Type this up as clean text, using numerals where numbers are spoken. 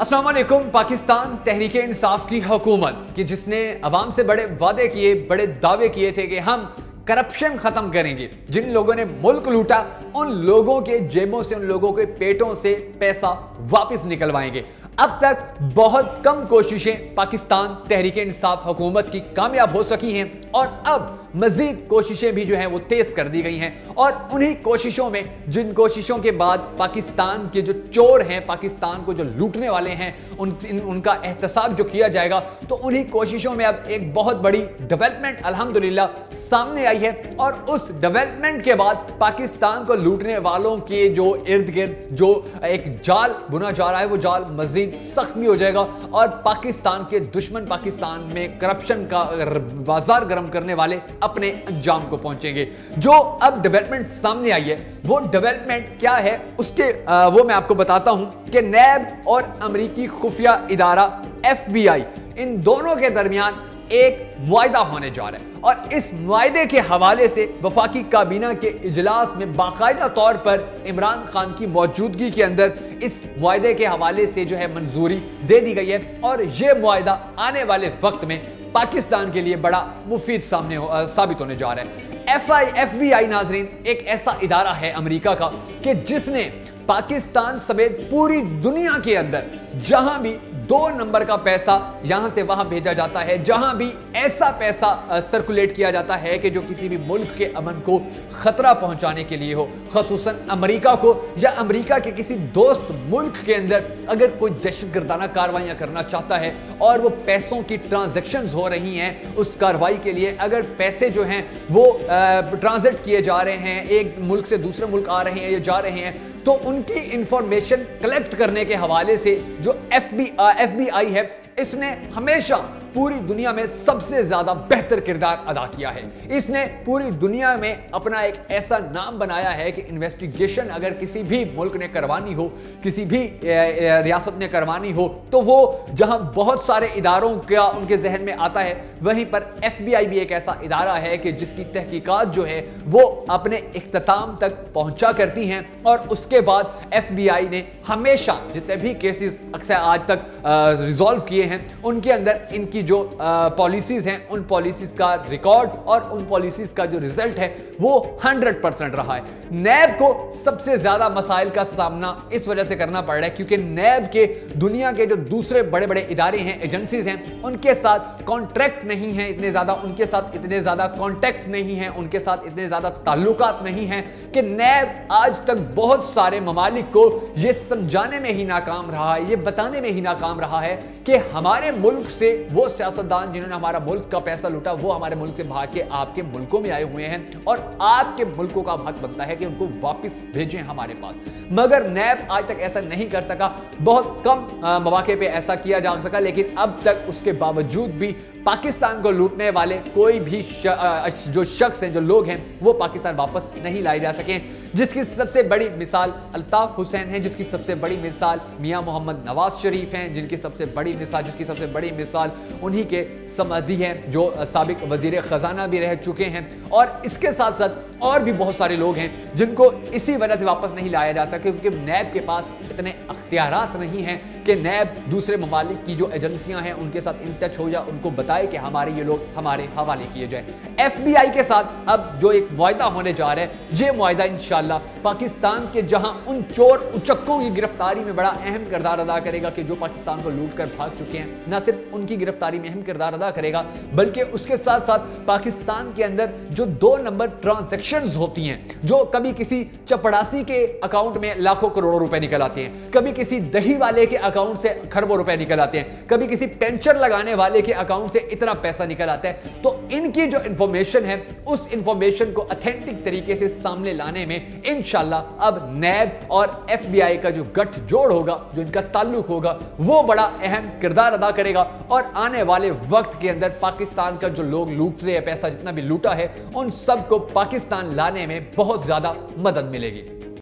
अस्सलाम वालेकुम। पाकिस्तान तहरीक इंसाफ की हुकूमत कि जिसने अवाम से बड़े वादे किए, बड़े दावे किए थे कि हम करप्शन खत्म करेंगे। जिन लोगों ने मुल्क लूटा उन लोगों के जेबों से, उन लोगों के पेटों से पैसा वापस निकलवाएंगे। अब तक बहुत कम कोशिशें पाकिस्तान तहरीक इंसाफ हुकूमत की कामयाब हो सकी हैं और अब मजीद कोशिशें भी जो हैं वो तेज कर दी गई हैं। और उन्हीं कोशिशों में, जिन कोशिशों के बाद पाकिस्तान के जो चोर हैं, पाकिस्तान को जो लूटने वाले हैं, उनका एहतसाब जो किया जाएगा, तो उन्हीं कोशिशों में अब एक बहुत बड़ी डेवलपमेंट अल्हम्दुलिल्लाह सामने आई है। और उस डेवलपमेंट के बाद पाकिस्तान को लूटने वालों के जो इर्द गिर्द जो एक जाल बुना जा रहा है, वो जाल मजीद सख्त भी हो जाएगा और पाकिस्तान के दुश्मन, पाकिस्तान में करप्शन का बाजार गर्म करने वाले अपने अंजाम को पहुंचेंगे। जो अब डेवलपमेंट सामने आई है, वो डेवलपमेंट क्या है उसके वो मैं आपको बताता हूं कि नैब और अमेरिकी खुफिया इदारा FBI, इन दोनों के दरमियान एक मुआहदा होने जा रहा है। और इस मुआहदे के हवाले से वफाकी काबीना के इजलास में बाकायदा तौर पर इमरान खान की मौजूदगी के अंदर इस मुआहदे के हवाले से जो है मंजूरी दे दी गई है। और यह मुआहदा आने वाले वक्त में पाकिस्तान के लिए बड़ा मुफीद साबित होने जा रहा है। FBI नाजरीन एक ऐसा इदारा है अमेरिका का कि जिसने पाकिस्तान समेत पूरी दुनिया के अंदर जहां भी 2 नंबर का पैसा यहां से वहां भेजा जाता है, जहां भी ऐसा पैसा सर्कुलेट किया जाता है कि जो किसी भी मुल्क के अमन को खतरा पहुंचाने के लिए हो, खसूसन अमेरिका को या अमेरिका के किसी दोस्त मुल्क के अंदर अगर कोई दहशतगर्दाना कार्रवाइयां करना चाहता है और वो पैसों की ट्रांजैक्शंस हो रही हैं, उस कार्रवाई के लिए अगर पैसे जो हैं वो ट्रांजिट किए जा रहे हैं, एक मुल्क से दूसरे मुल्क आ रहे हैं या जा रहे हैं, तो उनकी इंफॉर्मेशन कलेक्ट करने के हवाले से जो FBI है, इसने हमेशा पूरी दुनिया में सबसे ज्यादा बेहतर किरदार अदा किया है। इसने पूरी दुनिया में अपना एक ऐसा नाम बनाया है कि इन्वेस्टिगेशन अगर किसी भी मुल्क ने करवानी हो, किसी भी रियासत ने करवानी हो, तो वो जहां बहुत सारे इदारों का उनके जहन में आता है, वहीं पर FBI भी एक ऐसा इदारा है कि जिसकी तहकीकात जो है वो अपने इख्तिताम तक पहुंचा करती हैं। और उसके बाद FBI ने हमेशा जितने भी केसेस अक्सर आज तक रिजॉल्व किए हैं, उनके अंदर इनकी जो पॉलिसीज हैं, उन पॉलिसीज का रिकॉर्ड और उन पॉलिसीज का जो रिजल्ट है वो 100% रहा है। नैब को सबसे ज्यादा मसाइल का सामना इस वजह से करना पड़ रहा है क्योंकि नैब के दुनिया के जो दूसरे बड़े बड़े इदारे हैं, एजेंसीज हैं, उनके साथ कॉन्ट्रैक्ट नहीं है इतने ज्यादा, उनके साथ इतने ज्यादा कॉन्टैक्ट नहीं है, उनके साथ इतने ज्यादा ताल्लुकात नहीं है कि नैब आज तक बहुत सारे ममालिक को यह समझाने में ही नाकाम रहा है, यह बताने में ही नाकाम रहा है कि हमारे मुल्क से वो सियासतदान जिन्होंने हमारा मुल्क का पैसा लूटा, वो हमारे मुल्क से भाग के आपके मुल्कों में आए हुए हैं और आपके मुल्कों का हक बनता है कि उनको वापस भेजें हमारे पास। मगर नैब आज तक ऐसा नहीं कर सका, बहुत कम मौके पे ऐसा किया जा सका, लेकिन अब तक उसके बावजूद भी पाकिस्तान को लूटने वाले कोई भी जो शख्स हैं, जो लोग हैं, वो पाकिस्तान वापस नहीं लाए जा सके। जिसकी सबसे बड़ी मिसाल अल्ताफ हुसैन है, जिसकी सबसे बड़ी मिसाल मियां मोहम्मद नवाज शरीफ हैं, जिसकी सबसे बड़ी मिसाल उन्हीं के समधी हैं जो साबिक वजीर खजाना भी रह चुके हैं। और इसके साथ साथ और भी बहुत सारे लोग हैं जिनको इसी वजह से वापस नहीं लाया जा सके क्योंकि नैब के पास इतने अख्तियारात नहीं हैं कि नैब दूसरे ममालिक की जो एजेंसियां हैं उनके साथ इन टच हो या उनको बताए कि हमारे ये लोग हमारे हवाले किए जाए। FBI के साथ अब जो एक मुआहदा होने जा रहा है, ये मुआहदा इंशाल्लाह पाकिस्तान के जहां उन चोर उचक्कों की गिरफ्तारी में बड़ा अहम किरदार अदा करेगा कि जो पाकिस्तान को लूट कर भाग चुके हैं, न सिर्फ उनकी गिरफ्तारी में अहम किरदार अदा करेगा बल्कि उसके साथ साथ पाकिस्तान के अंदर जो 2 नंबर ट्रांजैक्शंस होती हैं, जो कभी किसी चपड़ासी के अकाउंट में लाखों करोड़ों रुपए निकल आते हैं, कभी किसी दही वाले के अकाउंट से खरबों रुपए निकल आते हैं, कभी किसी पेंचर लगाने वाले के अकाउंट से इतना पैसा निकल आता है, तो इनकी जो इंफॉर्मेशन है उस इंफॉर्मेशन को ऑथेंटिक तरीके से सामने लाने में इंशाल्लाह अब नैब और FBI का जो गठजोड़ होगा, जो इनका ताल्लुक होगा, वो बड़ा अहम किरदार अदा करेगा। और आने वाले वक्त के अंदर पाकिस्तान का जो लोग लूट रहे हैं, पैसा जितना भी लूटा है, उन सबको पाकिस्तान लाने में बहुत ज्यादा मदद मिलेगी।